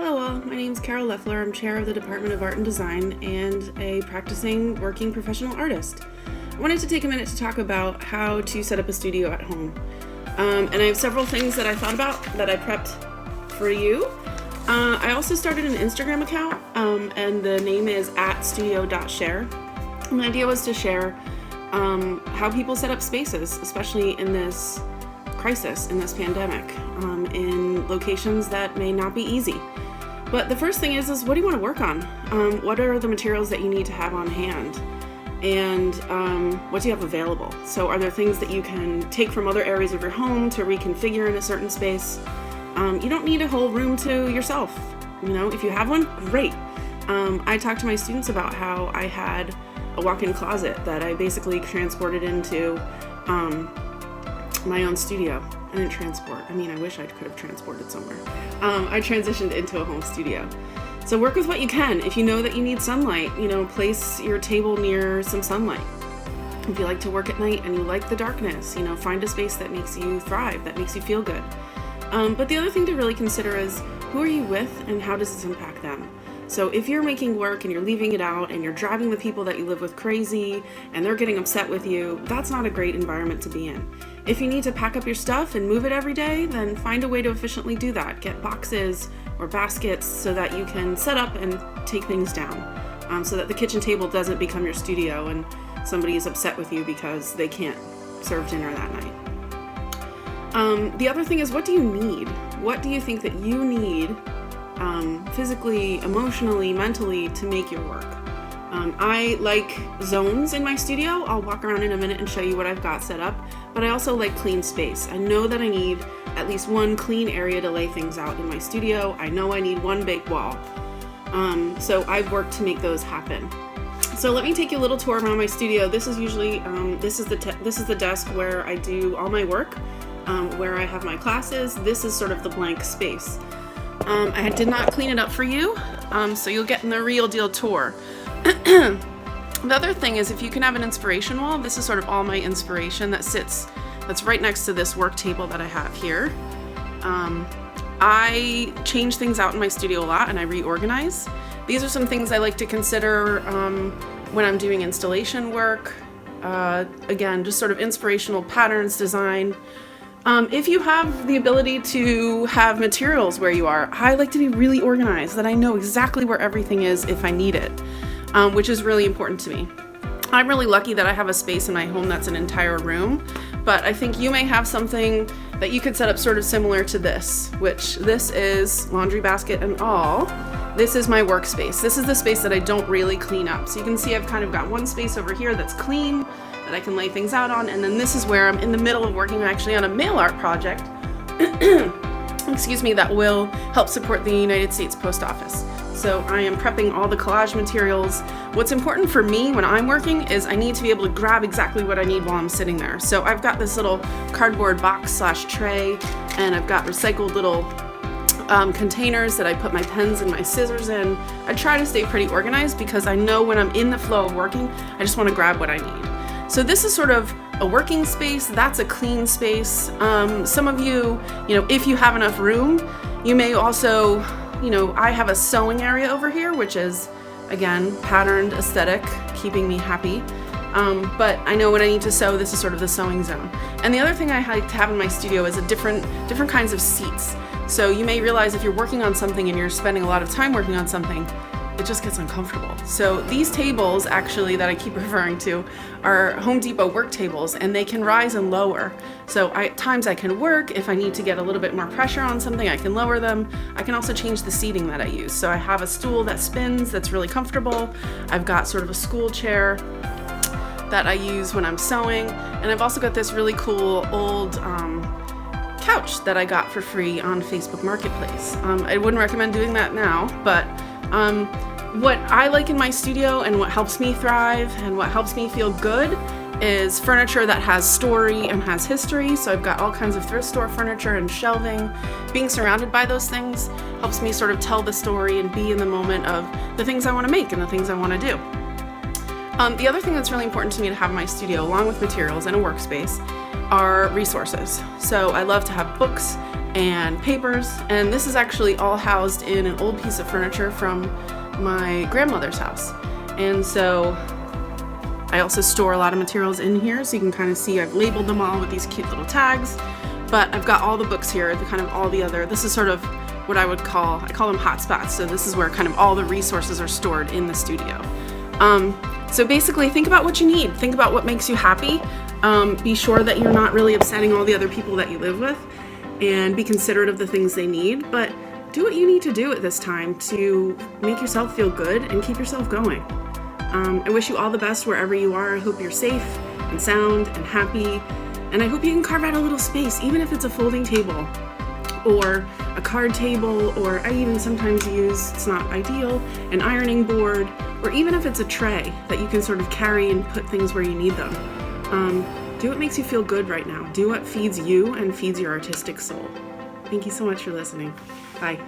Hello all, my name is Carole Loeffler. I'm chair of the Department of Art and Design and a practicing working professional artist. I wanted to take a minute to talk about how to set up a studio at home. And I have several things that I thought about that I prepped for you. I also started an Instagram account and the name is @studio.share. And the idea was to share how people set up spaces, especially in this crisis, in this pandemic, in locations that may not be easy. But the first thing is what do you want to work on? What are the materials that you need to have on hand? And what do you have available? So are there things that you can take from other areas of your home to reconfigure in a certain space? You don't need a whole room to yourself. You know, if you have one, great. I talked to my students about how I had a walk-in closet that I basically transported into my own studio. I didn't transport. I mean, I wish I could have transported somewhere. I transitioned into a home studio. So work with what you can. If you know that you need sunlight, place your table near some sunlight. If you like to work at night and you like the darkness, find a space that makes you thrive, that makes you feel good. But the other thing to really consider is who are you with and how does this impact them? So if you're making work and you're leaving it out and you're driving the people that you live with crazy and they're getting upset with you, that's not a great environment to be in. If you need to pack up your stuff and move it every day, then find a way to efficiently do that. Get boxes or baskets so that you can set up and take things down, so that the kitchen table doesn't become your studio and somebody is upset with you because they can't serve dinner that night. The other thing is, what do you need? What do you think that you need physically, emotionally, mentally to make your work? I like zones in my studio. I'll walk around in a minute and show you what I've got set up, but I also like clean space. I know that I need at least one clean area to lay things out in my studio. I know I need one big wall. So I've worked to make those happen. So let me take you a little tour around my studio. This is usually, this is the desk where I do all my work, where I have my classes. This is sort of the blank space. I did not clean it up for you, so you'll get in the real deal tour. The other thing is, if you can have an inspiration wall, this is sort of all my inspiration that's right next to this work table that I have here. I change things out in my studio a lot and I reorganize. These are some things I like to consider when I'm doing installation work. Again, just sort of inspirational patterns, design. If you have the ability to have materials where you are, I like to be really organized, that I know exactly where everything is if I need it, which is really important to me. I'm really lucky that I have a space in my home that's an entire room, but I think you may have something that you could set up sort of similar to this, which this is laundry basket and all. This is my workspace. This is the space that I don't really clean up. So you can see I've kind of got one space over here that's clean, that I can lay things out on, and then this is where I'm in the middle of working actually on a mail art project excuse me, that will help support the United States Post Office. So I am prepping all the collage materials. What's important for me when I'm working is I need to be able to grab exactly what I need while I'm sitting there. So I've got this little cardboard box / tray, and I've got recycled little containers that I put my pens and my scissors in. I try to stay pretty organized because I know when I'm in the flow of working, I just want to grab what I need. So this is sort of a working space. That's a clean space. Some of you, if you have enough room, you may also, I have a sewing area over here, which is, again, patterned, aesthetic, keeping me happy. But I know when I need to sew, this is sort of the sewing zone. And the other thing I like to have in my studio is different kinds of seats. So you may realize if you're working on something and you're spending a lot of time working on something, it just gets uncomfortable. So these tables actually that I keep referring to are Home Depot work tables, and they can rise and lower. So at times I can work. If I need to get a little bit more pressure on something, I can lower them. I can also change the seating that I use. So I have a stool that spins that's really comfortable. I've got sort of a school chair that I use when I'm sewing. And I've also got this really cool old couch that I got for free on Facebook Marketplace. I wouldn't recommend doing that now, but what I like in my studio and what helps me thrive and what helps me feel good is furniture that has story and has history. So I've got all kinds of thrift store furniture and shelving. Being surrounded by those things helps me sort of tell the story and be in the moment of the things I want to make and the things I want to do. The other thing that's really important to me to have in my studio, along with materials and a workspace, are resources. So I love to have books and papers. And this is actually all housed in an old piece of furniture from my grandmother's house. And so I also store a lot of materials in here, so you can kind of see I've labeled them all with these cute little tags. But I've got all the books here, this is sort of what I call them hotspots. So this is where kind of all the resources are stored in the studio. So basically, think about what you need. Think about what makes you happy. Be sure that you're not really upsetting all the other people that you live with, and be considerate of the things they need. But do what you need to do at this time to make yourself feel good and keep yourself going. I wish you all the best wherever you are. I hope you're safe and sound and happy. And I hope you can carve out a little space, even if it's a folding table or a card table, or I even sometimes use, it's not ideal, an ironing board, or even if it's a tray that you can sort of carry and put things where you need them. Do what makes you feel good right now. Do what feeds you and feeds your artistic soul. Thank you so much for listening. Bye.